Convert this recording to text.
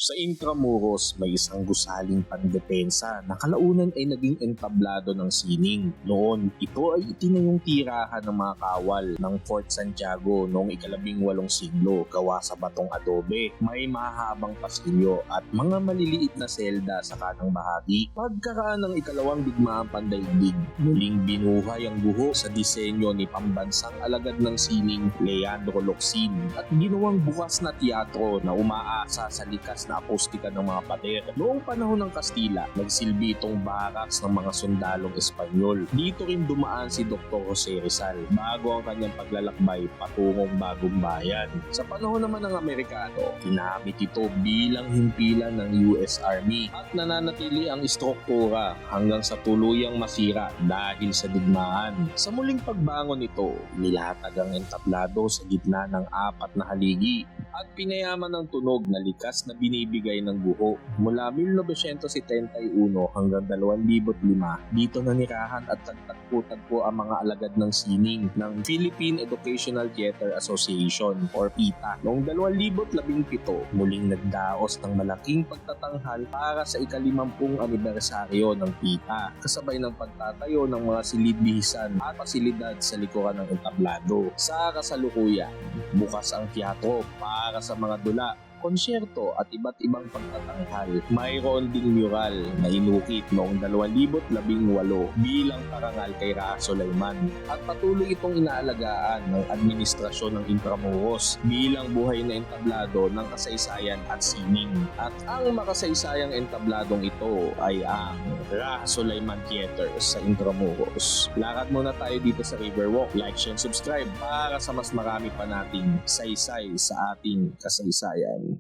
Sa Intramuros, may isang gusaling pandepensa na kalaunan ay naging entablado ng sining. Noon, ito ay itinayong tirahan ng mga kawal ng Fort Santiago noong ika-18 siglo gawa sa batong adobe. May mahahabang pasilyo at mga maliliit na selda sa kanang bahagi. Pagkaraan ng ikalawang digmaang pandaigdig, muling binuhay ang guho sa disenyo ni pambansang alagad ng sining Leandro Locsin at ginawang bukas na teatro na umaasa sa likas na akustika ng mga pader. Noong panahon ng Kastila, nagsilbi itong baraks ng mga sundalong Espanyol. Dito rin dumaan si Dr. Jose Rizal bago ang kanyang paglalakbay patungong Bagong Bayan. Sa panahon naman ng Amerikano, ginamit ito bilang himpilan ng US Army at nananatili ang istruktura hanggang sa tuluyang masira dahil sa digmaan. Sa muling pagbangon nito, nilatag ang entablado sa gitna ng 4 na haligi at pinayaman ng tunog na likas na binibigay ng guho. Mula 1971 hanggang 2005, dito nanirahan at tagtagpo-tagpo ang mga alagad ng sining ng Philippine Educational Theater Association or PITA. Noong 2017, muling nagdaos ng malaking pagtatanghal para sa ika-50 anibersaryo ng PITA, kasabay ng pagtatayo ng mga silid-bihisan at pasilidad sa likuran ng entablado. Sa kasalukuyan, bukas ang teatro para sa mga dula, konsyerto at iba't ibang pagtatanghal. Mayroon ding mural na inukit noong 2018 bilang parangal kay Raha Sulaiman at patuloy itong inaalagaan ng administrasyon ng Intramuros bilang buhay na entablado ng kasaysayan at sining. At ang makasaysayang entabladong ito ay ang Raha Sulaiman Theater sa Intramuros. Lakad muna tayo dito sa Riverwalk. Like, share, subscribe para sa mas marami pa nating saysay sa ating kasaysayan.